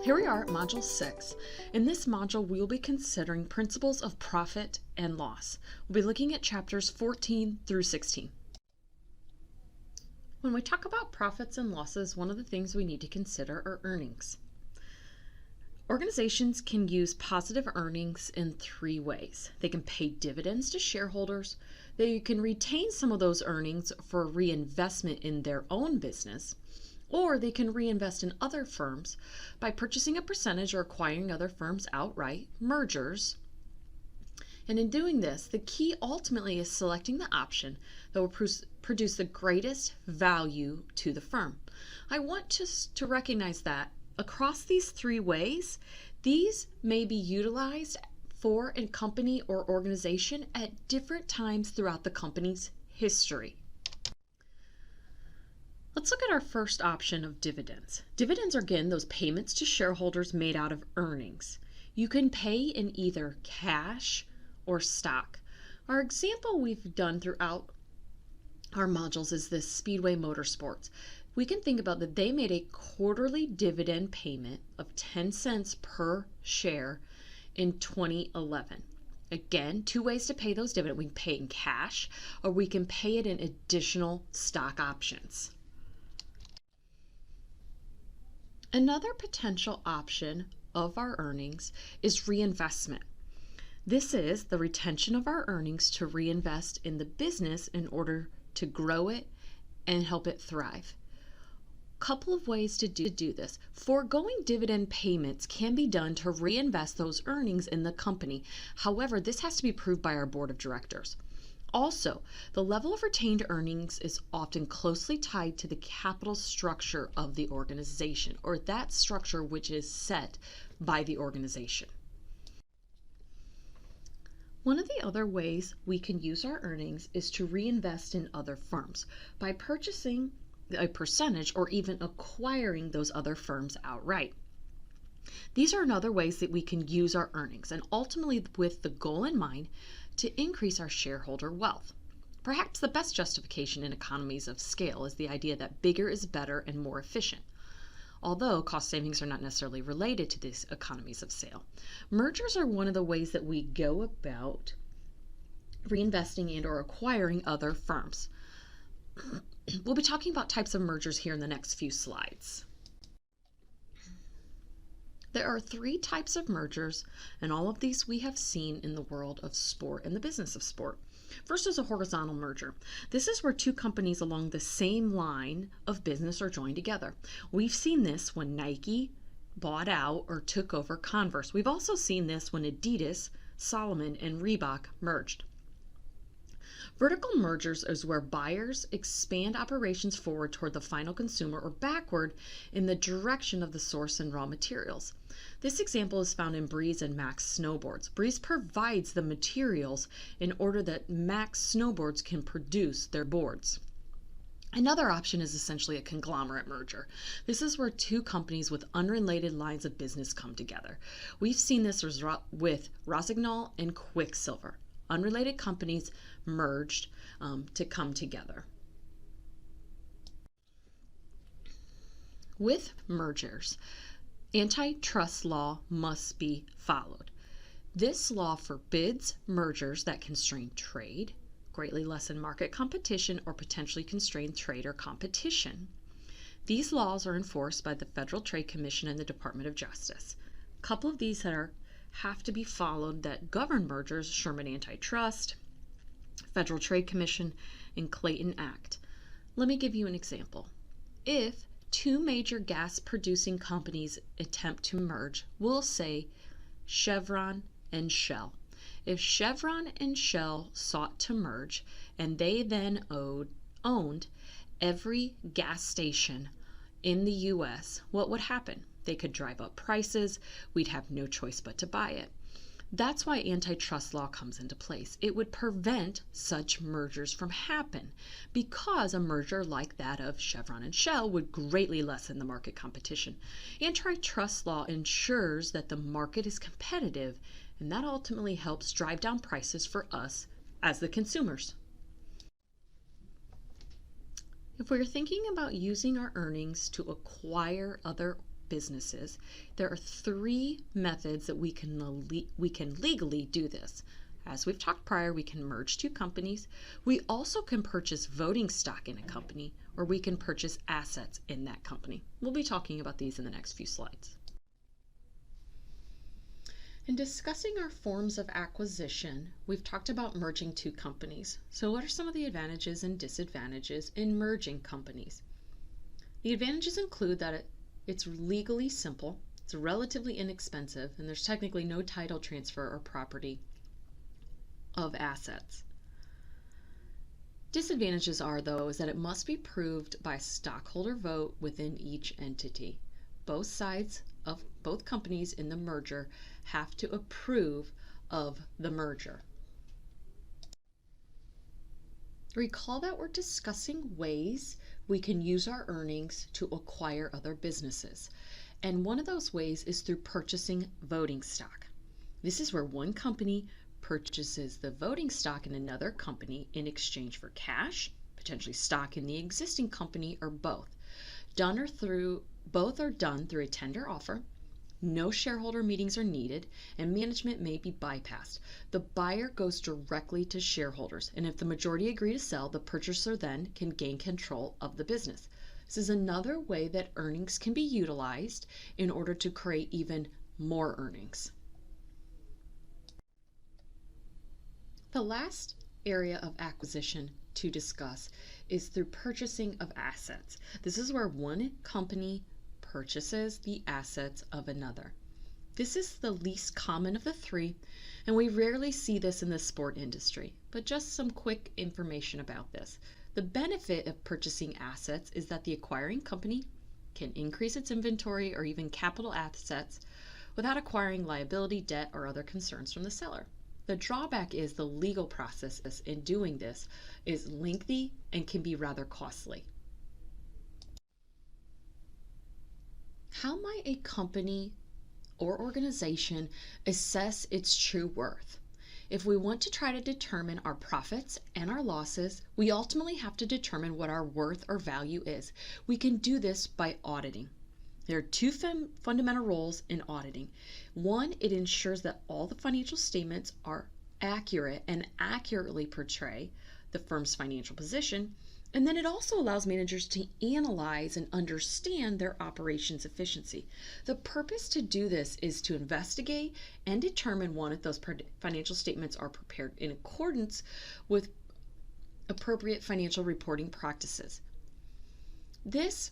Here we are at Module 6. In this module, we will be considering principles of profit and loss. We'll be looking at chapters 14 through 16. When we talk about profits and losses, one of the things we need to consider are earnings. Organizations can use positive earnings in three ways. They can pay dividends to shareholders, they can retain some of those earnings for reinvestment in their own business, or they can reinvest in other firms by purchasing a percentage or acquiring other firms outright, mergers. And in doing this, the key ultimately is selecting the option that will produce the greatest value to the firm. I want to recognize that across these three ways, these may be utilized for a company or organization at different times throughout the company's history. Let's look at our first option of dividends. Dividends are, again, those payments to shareholders made out of earnings. You can pay in either cash or stock. Our example we've done throughout our modules is this Speedway Motorsports. We can think about that they made a quarterly dividend payment of 10 cents per share in 2011. Again, two ways to pay those dividends. We can pay it in cash or we can pay it in additional stock options. Another potential option of our earnings is reinvestment. This is the retention of our earnings to reinvest in the business in order to grow it and help it thrive. Couple of ways to do this. Foregoing dividend payments can be done to reinvest those earnings in the company. However, this has to be approved by our board of directors. Also, the level of retained earnings is often closely tied to the capital structure of the organization, or that structure which is set by the organization. One of the other ways we can use our earnings is to reinvest in other firms by purchasing a percentage or even acquiring those other firms outright. These are another ways that we can use our earnings, and ultimately with the goal in mind to increase our shareholder wealth. Perhaps the best justification in economies of scale is the idea that bigger is better and more efficient. Although cost savings are not necessarily related to these economies of scale, mergers are one of the ways that we go about reinvesting and or acquiring other firms. We'll be talking about types of mergers here in the next few slides. There are three types of mergers, and all of these we have seen in the world of sport and the business of sport. First is a horizontal merger. This is where two companies along the same line of business are joined together. We've seen this when Nike bought out or took over Converse. We've also seen this when Adidas, Salomon, and Reebok merged. Vertical mergers is where buyers expand operations forward toward the final consumer or backward in the direction of the source and raw materials. This example is found in Breeze and Max snowboards. Breeze provides the materials in order that Max snowboards can produce their boards. Another option is essentially a conglomerate merger. This is where two companies with unrelated lines of business come together. We've seen this with Rossignol and Quicksilver. Unrelated companies merged to come together. With mergers, antitrust law must be followed. This law forbids mergers that constrain trade, greatly lessen market competition, or potentially constrain trade or competition. These laws are enforced by the Federal Trade Commission and the Department of Justice. A couple of these have to be followed that govern mergers: Sherman Antitrust, Federal Trade Commission, and Clayton Act. Let me give you an example. If two major gas producing companies attempt to merge, we'll say Chevron and Shell. If Chevron and Shell sought to merge and they then owned every gas station in the US, what would happen? They could drive up prices. We'd have no choice but to buy it. That's why antitrust law comes into place. It would prevent such mergers from happening because a merger like that of Chevron and Shell would greatly lessen the market competition. Antitrust law ensures that the market is competitive, and that ultimately helps drive down prices for us as the consumers. If we're thinking about using our earnings to acquire other businesses, there are 3 methods that we can legally do this. As we've talked prior, we can merge 2 companies. We also can purchase voting stock in a company, or we can purchase assets in that company. We'll be talking about these in the next few slides. In discussing our forms of acquisition, we've talked about merging 2 companies. So what are some of the advantages and disadvantages in merging companies? The advantages include that it's legally simple, it's relatively inexpensive, and there's technically no title transfer or property of assets. Disadvantages are, though, is that it must be proved by stockholder vote within each entity. Both sides of both companies in the merger have to approve of the merger. Recall that we're discussing ways we can use our earnings to acquire other businesses. And one of those ways is through purchasing voting stock. This is where one company purchases the voting stock in another company in exchange for cash, potentially stock in the existing company, or both. Both are done through a tender offer. No shareholder meetings are needed, and management may be bypassed. The buyer goes directly to shareholders, and if the majority agree to sell, the purchaser then can gain control of the business. This is another way that earnings can be utilized in order to create even more earnings. The last area of acquisition to discuss is through purchasing of assets. This is where one company purchases the assets of another. This is the least common of the 3, and we rarely see this in the sport industry, but just some quick information about this. The benefit of purchasing assets is that the acquiring company can increase its inventory or even capital assets without acquiring liability, debt, or other concerns from the seller. The drawback is the legal process in doing this is lengthy and can be rather costly. How might a company or organization assess its true worth? If we want to try to determine our profits and our losses, we ultimately have to determine what our worth or value is. We can do this by auditing. There are 2 fundamental roles in auditing. One, it ensures that all the financial statements are accurate and accurately portray the firm's financial position. And then it also allows managers to analyze and understand their operations efficiency. The purpose to do this is to investigate and determine, one, if those financial statements are prepared in accordance with appropriate financial reporting practices. This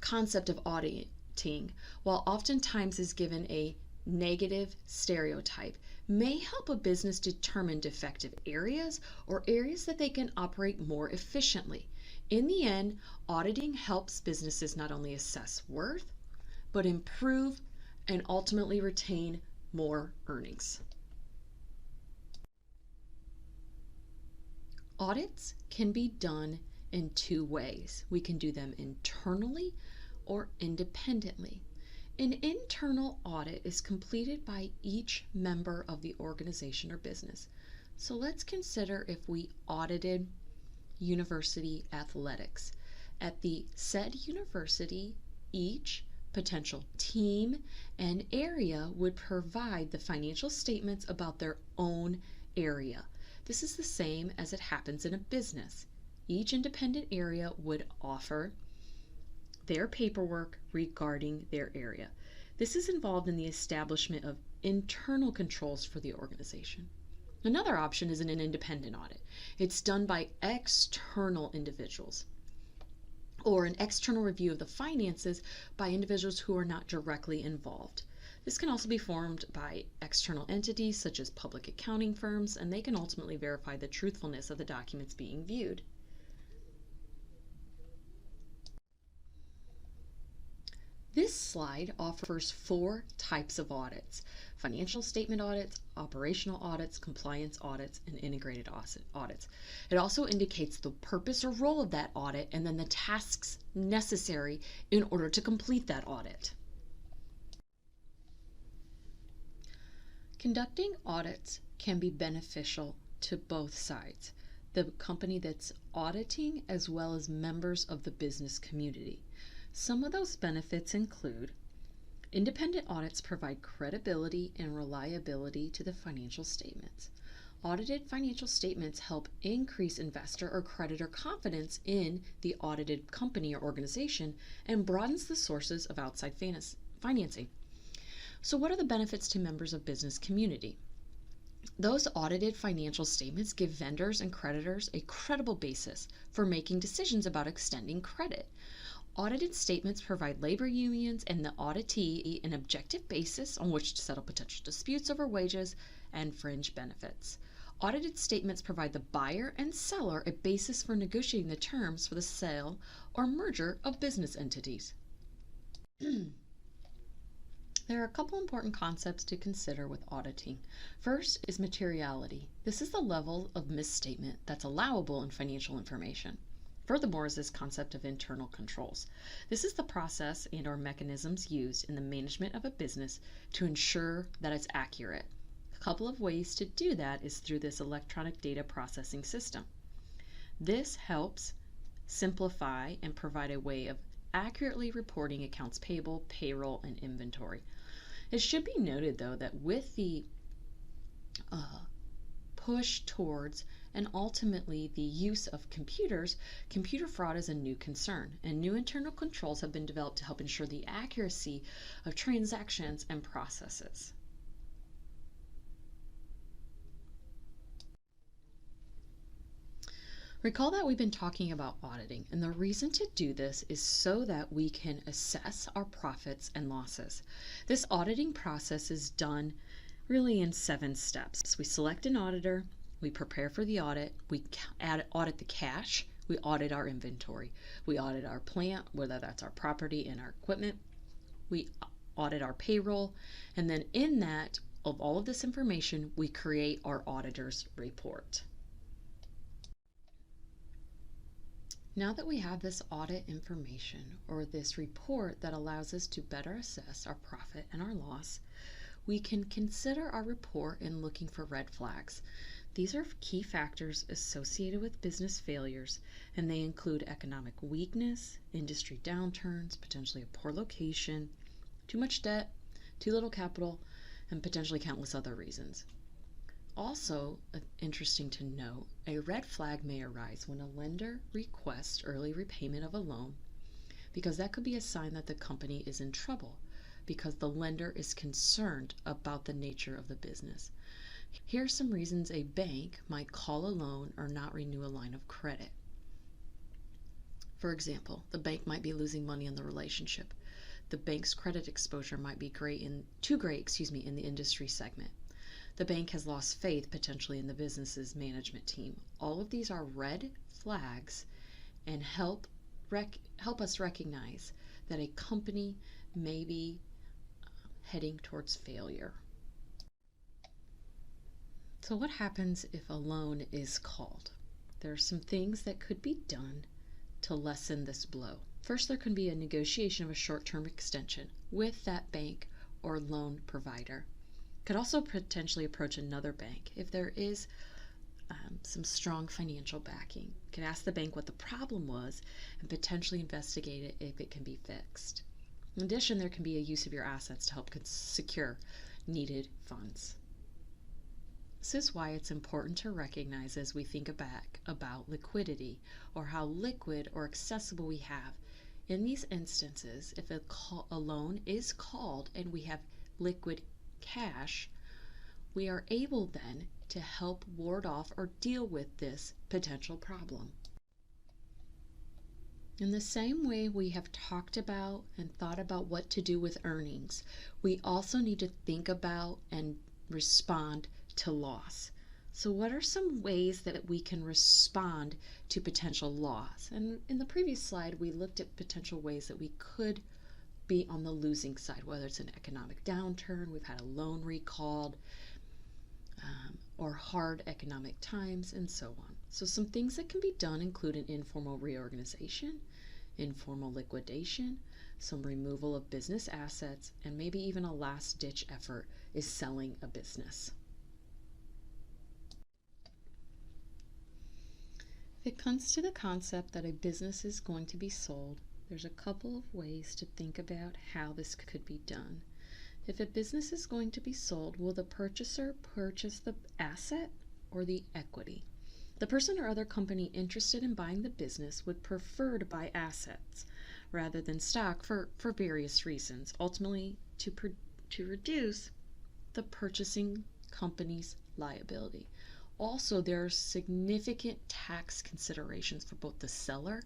concept of auditing, while oftentimes is given a negative stereotype, may help a business determine defective areas or areas that they can operate more efficiently. In the end, auditing helps businesses not only assess worth, but improve and ultimately retain more earnings. Audits can be done in 2 ways. We can do them internally or independently. An internal audit is completed by each member of the organization or business. So let's consider if we audited university athletics. At the said university, each potential team and area would provide the financial statements about their own area. This is the same as it happens in a business. Each independent area would offer their paperwork regarding their area. This is involved in the establishment of internal controls for the organization. Another option is an independent audit. It's done by external individuals, or an external review of the finances by individuals who are not directly involved. This can also be formed by external entities such as public accounting firms, and they can ultimately verify the truthfulness of the documents being viewed. This slide offers 4 types of audits: financial statement audits, operational audits, compliance audits, and integrated audits. It also indicates the purpose or role of that audit and then the tasks necessary in order to complete that audit. Conducting audits can be beneficial to both sides, the company that's auditing as well as members of the business community. Some of those benefits include independent audits provide credibility and reliability to the financial statements. Audited financial statements help increase investor or creditor confidence in the audited company or organization and broadens the sources of outside financing. So what are the benefits to members of business community? Those audited financial statements give vendors and creditors a credible basis for making decisions about extending credit. Audited statements provide labor unions and the auditee an objective basis on which to settle potential disputes over wages and fringe benefits. Audited statements provide the buyer and seller a basis for negotiating the terms for the sale or merger of business entities. There are a couple important concepts to consider with auditing. First is materiality. This is the level of misstatement that's allowable in financial information. Furthermore is this concept of internal controls. This is the process and or mechanisms used in the management of a business to ensure that it's accurate. A couple of ways to do that is through this electronic data processing system. This helps simplify and provide a way of accurately reporting accounts payable, payroll, and inventory. It should be noted, though, that with the push towards and ultimately the use of computers, computer fraud is a new concern, and new internal controls have been developed to help ensure the accuracy of transactions and processes. Recall that we've been talking about auditing, and the reason to do this is so that we can assess our profits and losses. This auditing process is done really in 7 steps. We select an auditor, we prepare for the audit, we audit the cash, we audit our inventory, we audit our plant, whether that's our property and our equipment, we audit our payroll, and then in that, of all of this information, we create our auditor's report. Now that we have this audit information or this report that allows us to better assess our profit and our loss, we can consider our report in looking for red flags. These are key factors associated with business failures, and they include economic weakness, industry downturns, potentially a poor location, too much debt, too little capital, and potentially countless other reasons. Also, interesting to note, a red flag may arise when a lender requests early repayment of a loan, because that could be a sign that the company is in trouble because the lender is concerned about the nature of the business. Here are some reasons a bank might call a loan or not renew a line of credit. For example, the bank might be losing money on the relationship. The bank's credit exposure might be too great in the industry segment. The bank has lost faith potentially in the business's management team. All of these are red flags and help us recognize that a company may be heading towards failure. So what happens if a loan is called? There are some things that could be done to lessen this blow. First, there can be a negotiation of a short-term extension with that bank or loan provider. Could also potentially approach another bank if there is some strong financial backing. Could ask the bank what the problem was and potentially investigate it if it can be fixed. In addition, there can be a use of your assets to help secure needed funds. This is why it's important to recognize as we think about liquidity or how liquid or accessible we have. In these instances, if a loan is called and we have liquid cash, we are able then to help ward off or deal with this potential problem. In the same way we have talked about and thought about what to do with earnings, we also need to think about and respond to loss. So what are some ways that we can respond to potential loss? And in the previous slide, we looked at potential ways that we could be on the losing side, whether it's an economic downturn, we've had a loan recalled, or hard economic times, and so on. So some things that can be done include an informal reorganization, informal liquidation, some removal of business assets, and maybe even a last-ditch effort is selling a business. If it comes to the concept that a business is going to be sold, there's a couple of ways to think about how this could be done. If a business is going to be sold, will the purchaser purchase the asset or the equity? The person or other company interested in buying the business would prefer to buy assets rather than stock for various reasons, ultimately to reduce the purchasing company's liability. Also, there are significant tax considerations for both the seller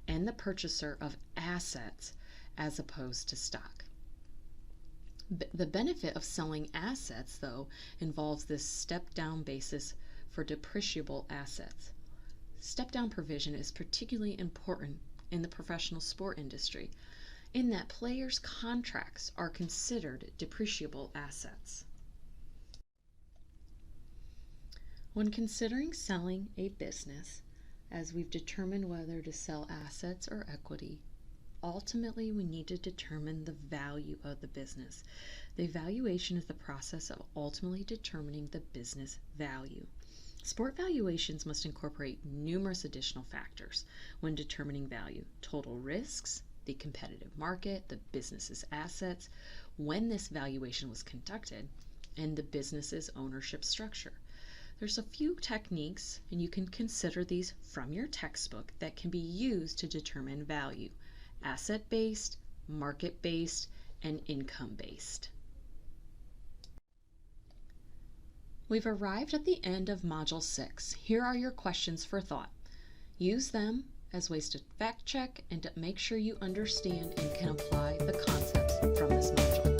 and the purchaser of assets as opposed to stock. The benefit of selling assets, though, involves this step-down basis for depreciable assets. Step-down provision is particularly important in the professional sport industry, in that players' contracts are considered depreciable assets. When considering selling a business, as we've determined whether to sell assets or equity, ultimately we need to determine the value of the business. The valuation is the process of ultimately determining the business value. Sport valuations must incorporate numerous additional factors when determining value: total risks, the competitive market, the business's assets, when this valuation was conducted, and the business's ownership structure. There's a few techniques, and you can consider these from your textbook, that can be used to determine value: asset-based, market-based, and income-based. We've arrived at the end of Module 6. Here are your questions for thought. Use them as ways to fact check and to make sure you understand and can apply the concepts from this module.